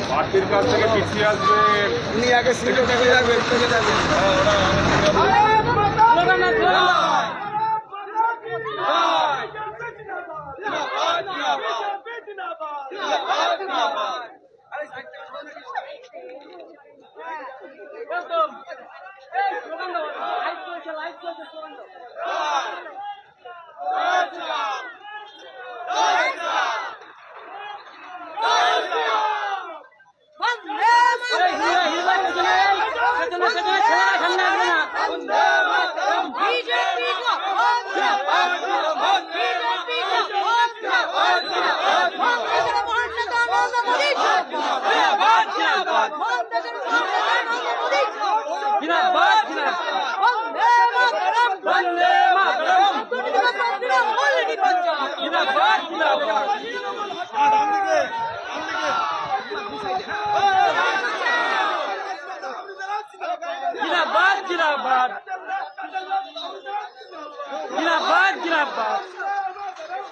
পার্টির কাছ থেকে পিছিয়ে আসবে, উনি আগে সিটে থেকে যাবেন।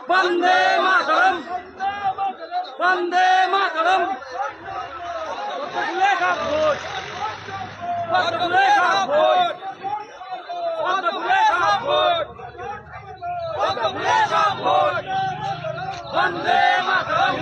वंदे मातरम, वंदे मातरम। वंदे मातरम, वंदे मातरम।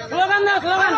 स्लोगन ना स्लोगन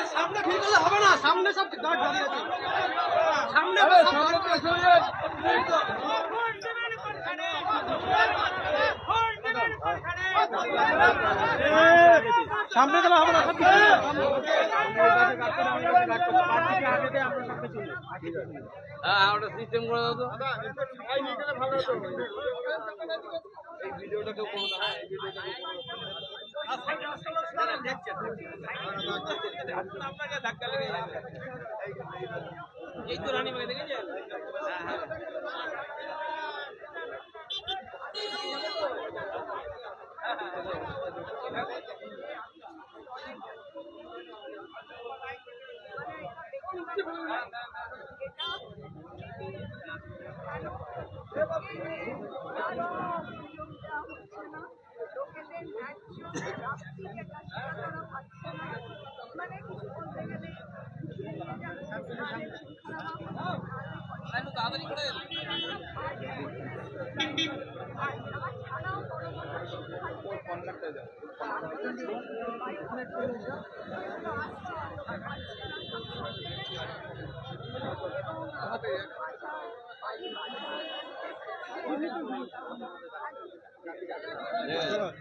सामने फिर হবে না সামনে সব গার্ড দাঁড়িয়ে আছে সামনে সামনে গেলে হবে না সব হ্যাঁ ওটা সিস্টেম করে দাও তো ভাই নিয়ে গেলে ভালো হতো এই ভিডিওটা কেউ করো না এই ভিডিওটা আপনাকে ধাক্কা লেগে যাবে এই তো রানী মাকে দেখেছেন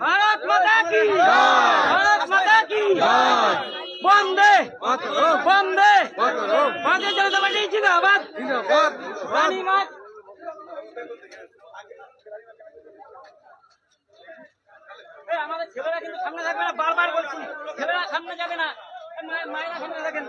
भारत माता की भारत माता की वंदे वंदे भारतीय जनता पार्टी जिंदाबाद रानी मात আমাদের ছেলেরা কিন্তু সামনে থাকবে না, বারবার বলছি ছেলেরা সামনে যাবে না, মায়েরা সামনে থাকেন।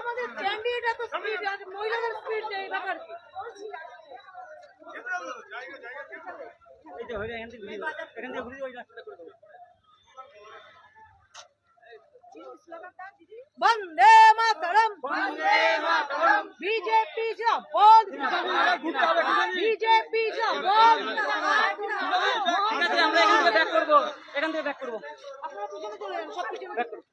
আমাদের ক্যান্ডিডেট এত স্পিড আছে, মহিলাদের স্পিড নেই, ব্যাপার কি? এই যে হইরা এখান থেকে ঘুরে ওই রাস্তাটা করে দেবো। वंदे मातरम वंदे मातरम बीजेपी जिंदाबाद बीजेपी जिंदाबाद। ঠিক আছে, আমরা এখান থেকে ব্যাক করবো, এখান থেকে ব্যাক করবো। আপনারা পিছনে চলে যান, সব পিছনে ব্যাক করবো।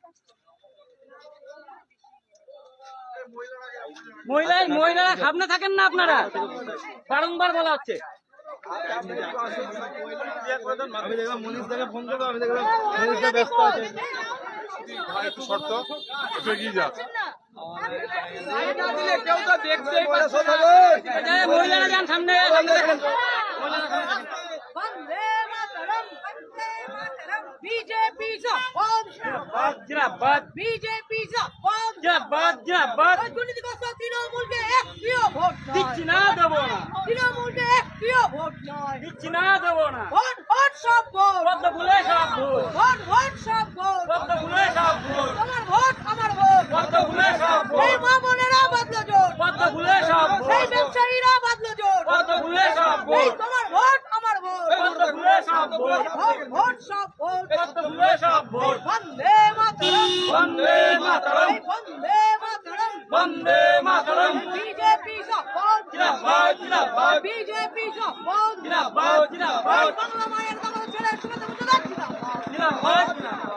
মহিলারা সামনে থাকেন না, আপনারা বারংবার বলা হচ্ছে। আমি দেখলাম মনীষ দাকে ফোন করবো, আমি দেখলাম মনীষ দা ব্যস্ত আছে। একটু শর্ত একটু এগিয়ে যা। মহিলারা যান সামনে, वंदे मातरम बीजेपी जिंदाबाद जिंदाबाद बीजेपी जिंदाबाद जिंदाबाद जिंदाबाद। দুর্নীতিগ্রস্ত তৃণমূলকে একটিও ভোট নয়, দিচ্ছি না, দেবো না, তৃণমূলকে একটিও ভোট নয়, দিচ্ছি না, দেবো না। ভোট ভোট সব ভোট, পদ্ম ফুলে সব ভোট, ভোট ভোট সব ভোট, পদ্ম ফুলে সব ভোট, তোমার ভোট আমার ভোট, পদ্ম ফুলে সব এই ভোট, মা বোনেরা বাদলো জোট, পদ্ম ফুলে সব এই ভোট, ব্যবসায়ীরা বাদলো জোট, পদ্ম ফুলে সব এই ভোট, তোমার ভোট আমার ভোট, পদ্ম ফুলে সব ভোট, ভোট ভোট সব ভোট। পদ্ম ফুলে সব ভোট। বন্দে মাতরম বন্দে মাতরম বন্দে মাতরম বন্দে মাতরম বিজেপি জিন্দাবাদ জিন্দাবাদ জিন্দাবাদ বিজেপি জিন্দাবাদ জিন্দাবাদ জিন্দাবাদ বাংলা মায়ের দামাল ছেলে সুগত মুদ্রার জিন্দাবাদ জিন্দাবাদ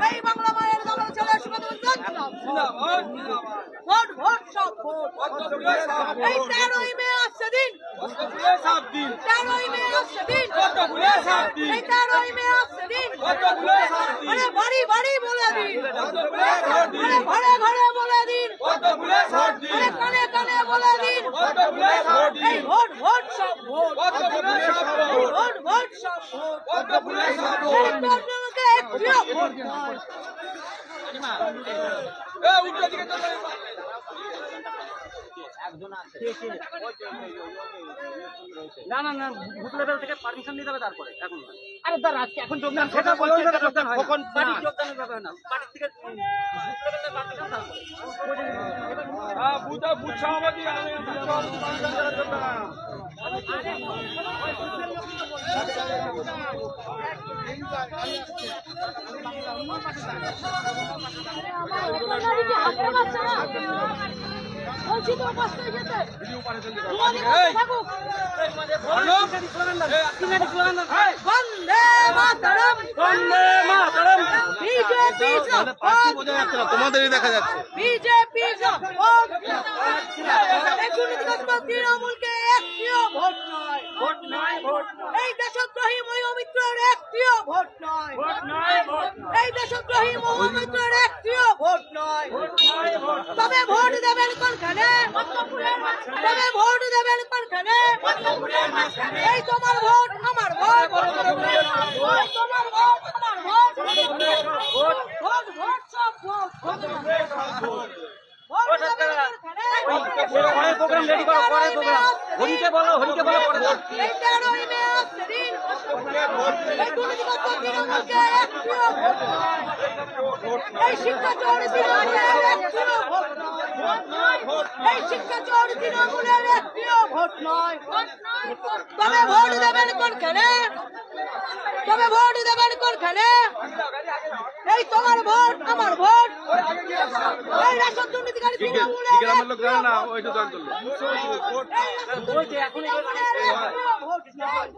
এই বাংলা মায়ের দামাল ছেলে সুগত মুদ্রার জিন্দাবাদ জিন্দাবাদ ভোট ভোট সব ভোট পদ্ম ফুলে সব এই ভোট, 13ই মে আসছে দিন, পদ্ম ফুলে সব দিন, 13ই মে আসছে দিন, পদ্ম ফুলে সব দিন, এই 13ই মে আসছে দিন, পদ্ম ফুলে সব দিন, আরে বাড়ি বাড়ি বলে দিন, পদ্ম ফুলে সব দিন, আরে ঘরে ঘরে বলে দিন, পদ্ম ফুলে সব দিন, আরে কানে কানে বলে দিন, পদ্ম ফুলে সব দিন, এই ভোট ভোট সব ভোট, পদ্ম ফুলে সব এই ভোট, ভোট ভোট সব ভোট, পদ্ম ফুলে সব এই ভোট। তরুণকে একটিও ভোট নয়। উল্টো দিকে চলে না না না, বুথ লেভেল থেকে পারমিশন নিতে হবে, তারপরে এখন না। আরে দাঁড়া, আজকে এখন যোগদান, সেটা বলছি, সেটা যোগদান হয়, পার্টির যোগদানের ব্যাপার না, পার্টির থেকে বুথ লেভেলে পারমিশন তারপরে। বুথ সভাপতি বলছি তো কষ্ট হয়ে যেতে থাকুক। বন্দে মাতরম বন্দে মাতরম বিজেপি জিন্দাবাদ তোমাদেরই দেখা যাচ্ছে। বিজেপি জিন্দাবাদ দুর্নীতিগ্রস্ত তৃণমূলকে একটিও ভোট নয়, ভোট নয়, ভোট নয়, এই দেশদ্রোহী মহিমিত্রের একটিও ভোট নয়, ভোট নয়, ভোট নয়, এই দেশদ্রোহী মহিমিত্রের একটিও ভোট নয়। ভোট নয়, ভোট নয়। তবে ভোট দেবেন কোনখানে, তবে ভোট দেবেন কোনখানে, এই তোমার ভোট আমার ভোট, এই তোমার ভোট আমার ভোট, ভোট ভোট সব ভোট, ভোট দেবেন কোনখানে, পরে প্রোগ্রাম রেডি করো, পরে প্রোগ্রাম। হরিকে বলো, হরিকে বলো, পরে দাও। এই 13ই মে আসছে তৃণমূলকে একটিও ভোট নয়। এই শিক্ষা চোর তৃণমূলের একটিও ভোট নয়। এই শিক্ষা চোর তৃণমূলের একটিও ভোট নয়। তবে ভোট দেবেন কোনখানে? তবে ভোট দেবেন কোনখানে? এই তোমার ভোট আমার ভোট। এই রেশন দুর্নীতিকারী তৃণমূলের গ্রামের লোক জানে না ওইটা দান করলো বলছে এখন ভোট নয়।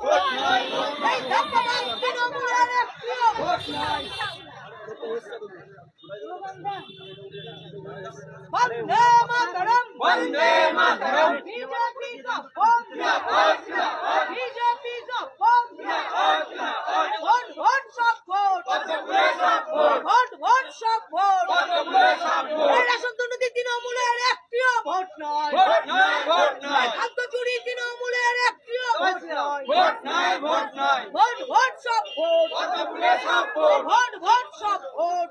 এই ধাপ্পাবাজ তৃণমূলের একটিও ভোট নয়। বন্দে মাতরম, বন্দে মাতরম, বিজেপি জিন্দাবাদ, বিজেপি জিন্দাবাদ, ভোট ভোট সব ভোট, ভোট ভোট সব ভোট, এই রেশন দুর্নীতি তৃণমূলের একটিও ভোট নয়। খাদ্য চুরি তৃণমূলের একটিও ভোট নয়। ভোট ভোট সব ভোট, ভোট ভোট সব ভোট,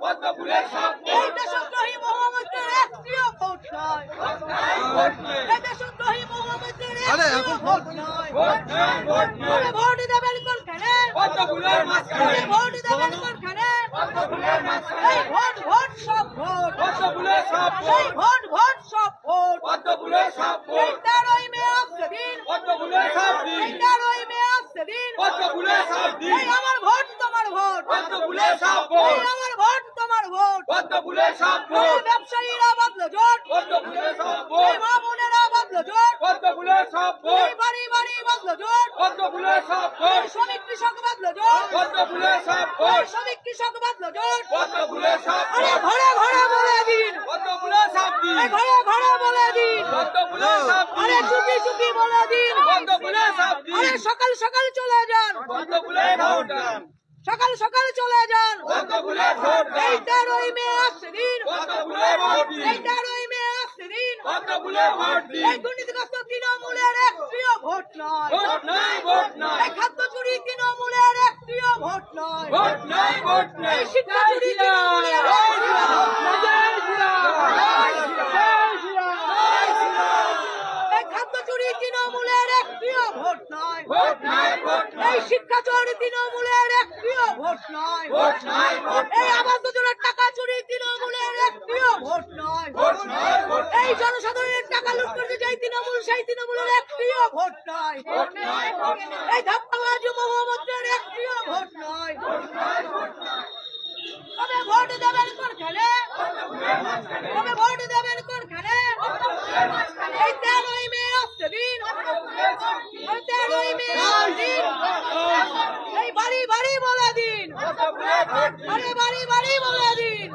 এই দেশদ্রোহী মহামন্ত্রের একটিও ভোট নয়। এই দেশদ্রোহী মহামন্ত্রের একটিও ভোট নয়। তবে ভোট দেবেন কোনখানে? তবে ভোট দেবেন কোনখানে? এই ভোট ভোট সব ভোট, এই ভোট ভোট সব ভোট, এই 13ই মে আসছে দিন, এই 13ই মে আসছে দিন, এই আমার ভোট তোমার ভোট, এই আমার ভোট তোমার ভোট, এই ব্যবসায়ীরা বাঁধলো জোট, এই মা বোনেরা বাঁধলো জোট, এই বাড়ি বাড়ি বাঁধলো জোট, এই শ্রমিক কৃষক বাঁধলো জোট, এই শ্রমিক কৃষক বাঁধলো জোট। আরে ঘরে ঘরে বলে দিন, এই ঘরে ঘরে বলে দিন, আরে চুপি চুপি বলে দিন, আরে সকাল সকাল চলে যান, সকাল সকাল চলে যান। এই 13ই মে আসছে দিন, এই 13ই মে আসছে দিন, এই দুর্নীতিগ্রস্ত তৃণমূলের একটিও ভোট নয়। এই খাদ্য চুরি তৃণমূলের একটিও ভোট নয়। এই শিক্ষা চুরি তৃণমূলের একটিও ভোট নয়। এই খাদ্য চুরি তৃণমূলের একটিও ভোট নয়। এই শিক্ষা চুরি তৃণমূলের একটিও ভোট নয়। এই আবাস যোজনার টাকা চুরি তৃণমূলের একটিও ভোট নয়। এই জনসাধারণের টাকা লুট করতে যাই তৃণমূল, সেই তৃণমূলের একটিও ভোট নয়। এই ধাপ্পাবাজ মহামন্ত্রের একটিও ভোট নয়। তবে ভোট দেবেন কোনখানে? তবে ভোট দেবেন কোনখানে? এই 13ই মে আসছে দিন, এই 13ই মে আসছে দিন, এই বাড়ি বাড়ি বলে দিন, আরে বাড়ি বাড়ি বলে দিন,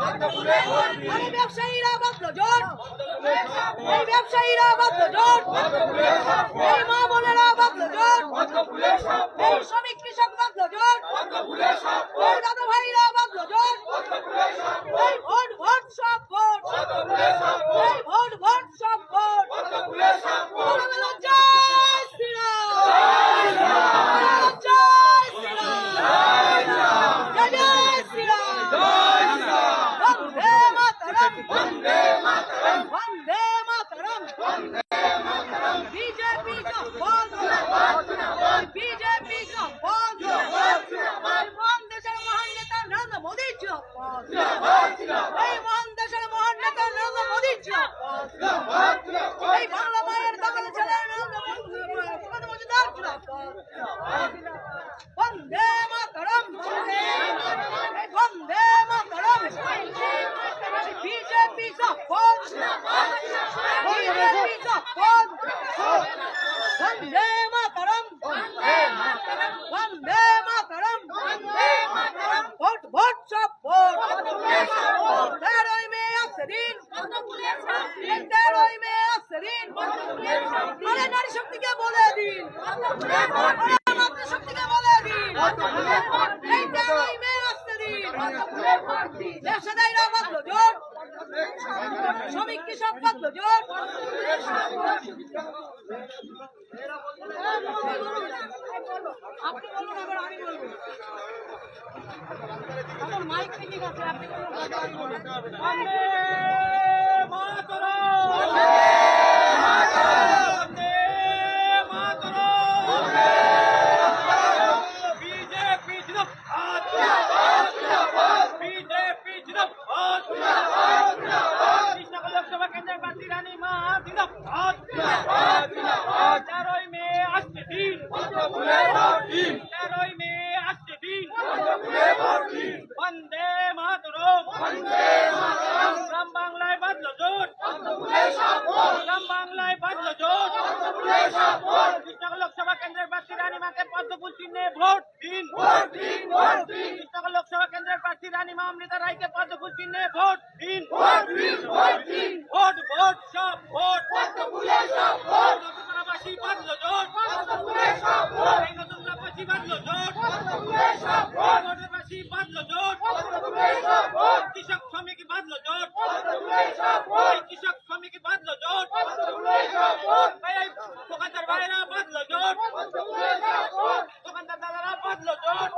আরে ব্যবসায়ীরা বাঁধলো জোট, এই ব্যবসায়ীরা বাঁধলো জোট, এই মা বোনেরা বাঁধলো জোট, এই শ্রমিক কৃষক বাঁধলো জোট, এই দাদা ভাইরা বাঁধলো জোট, এই ভোট ভোট সব ভোট, এই ভোট ভোট সব ভোট, বলে বলো জয় শ্রীরাম, জয় শ্রীরাম, জয় শ্রীরাম, বন্দে মাতরম, বন্দে মাতরম, বন্দে মাতরম, বিজেপি জিন্দাবাদ, বিজেপি জিন্দাবাদ, মহান দেশের মহান নেতা নরেন্দ্র মোদী জিন্দাবাদ, এই মহান দেশের মহান নেতা নরেন্দ্র মোদী জিন্দাবাদ, এই বাংলা মায়ের দখলে ছেলে নরেন্দ্র মজুমদার জিন্দাবাদ, বন্দে মাতরম, এই বন্দে মাতরম, বিজেপি জিন্দাবাদ, বিজেপি জিন্দাবাদ, বন্দে মাতরম, বন্দে মাতরম, ভোট ভোট সব ভোট, 13ই মে আসছে দিন, এই 13ই মে আসছে দিন, আরে নারী শক্তিকে বলে দিন, আরে মাতৃশক্তিকে বলে দিন, এই 13ই মে আসছে দিন, ব্যবসাদারীরা বাঁধলো জোট, শ্রমিক কৃষক বাঁধলো জোট, আপনি বলুন, এবার আমি বলবো, এখন মাইক ঠিক আছে, আপনি বলুন, আমি বলবো। বন্দে মাতরম, বন্দে মাতরম, বিজেপি জিন্দাবাদ, 13ই মে আসছে দিন, বন্দে মাতরম, গ্রাম বাংলায় বাজলো জোট, গ্রাম বাংলায় বাজলো জোট, কৃষ্ণনগর লোকসভা কেন্দ্রের প্রার্থী রানীমাকে পদ্মফুল চিহ্নে ভোট দিন, কৃষ্ণনগর লোকসভা কেন্দ্রের প্রার্থী রানীমা অমৃতা রায়কে পদ্মফুল চিহ্নে ভোট দিন, ভোট ভোট সব ভোট, নতুনপাড়াবাসী বাজলো জোট, এই নতুনপাড়াবাসী বাজলো জোট, নতুনপাড়াবাসী বাজলো জোট, কৃষক শ্রমিক বাজলো জোট, এই কৃষক শ্রমিক বাজলো জোট, এই দোকানদার ভাইরা বাজলো জোট, দোকানদার দাদারা বাজলো জোট,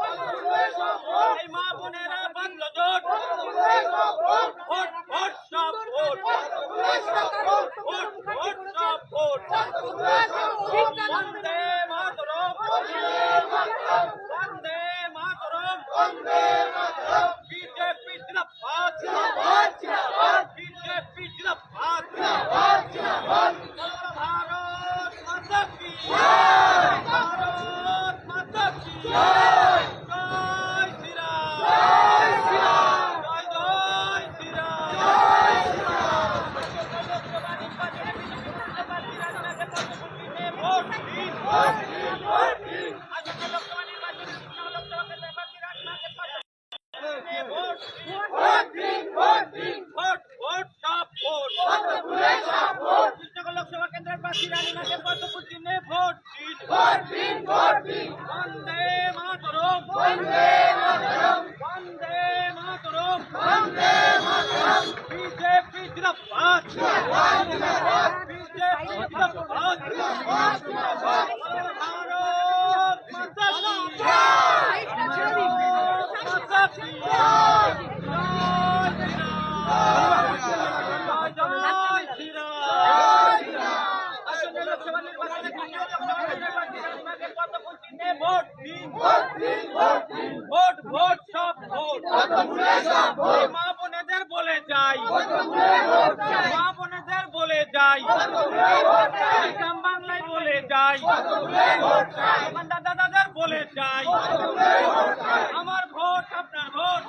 এই মা বোনেরা বাজলো জোট, ভোট ভোট সব ভোট, ভোট ভোট সব ভোট, বন্দে মাতরম, বন্দে মাতরম, বিজেপি জিন্দাবাদ, বিজেপি জিন্দাবাদ, ভারত মাতা কি ভারত মাতা কি জয় শ্রীরাম, জয় জয় শ্রীরাম। লোকসভা নির্বাচনে ভোট দিন, আজকে লোকসভা নির্বাচনে লোকসভা কেন্দ্রের প্রার্থী রানীমাকে ভোট দিন, ভোট ভোট সব ভোট, কৃষ্ণনগর লোকসভা কেন্দ্রের প্রার্থী রানীমাকে পদ্মফুল চিহ্নে ভোট দিন, বন্দে মাতরম, বন্দে মাতরম, বিজেপি জিন্দাবাদ, বিজেপি জিন্দাবাদ, ভারত মাতা কি জয়, মাতা কি জয়, জয় শ্রীরাম। আসন্ন লোকসভা নির্বাচনে তৃতীয় লোকসভা কেন্দ্রের প্রার্থী রানীমাকে পদ্মফুল চিহ্নে ভোট দিন, ভোট ভোট সব ভোট, মা বোনেদের বলে যাই, মা বোনেদের বলে যাই, গ্রাম বাংলায় বলে যাই, দোকানদার দাদাদের বলে যাই, আমার ভোট আপনার ভোট,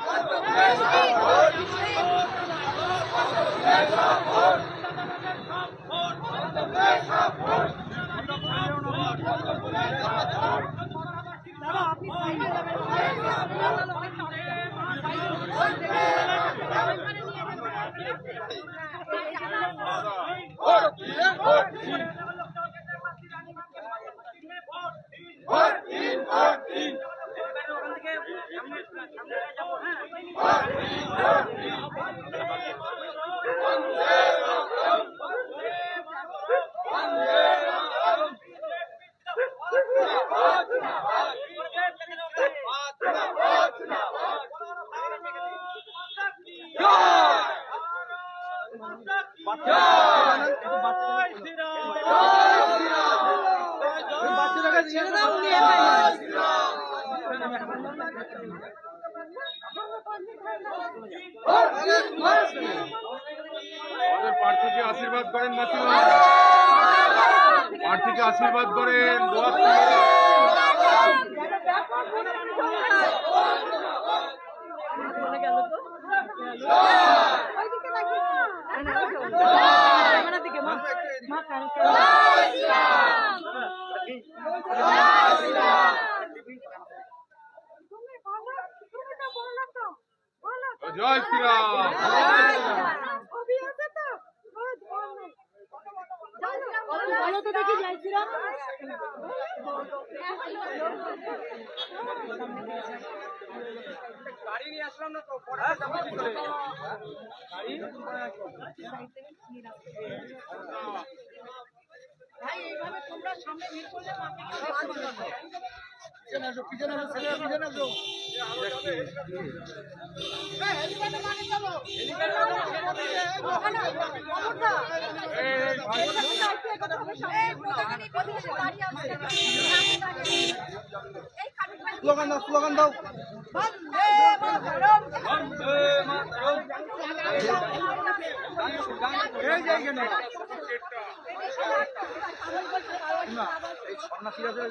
আমাদের প্রার্থীকে আশীর্বাদ করেন মাসিমা, প্রার্থীকে আশীর্বাদ করেন, দোয়া করেন। জয় শ্রীরাম। ভালো তো দেখি জয় শ্রীরাম। গাড়ি নিয়ে আসলাম না তো, পরে যাবো কি করে? গাড়ি ভাই এইভাবে তোমরা সামনে ভিড় করলে মাকে কেউ বাদ দিবে না। হেলিকপ্টার মানে চলো, স্লোগান দাও। বন্দে মাতরম, বন্দে মাতরম, এই জায়গা না না এই সন্ন্যাসী আছে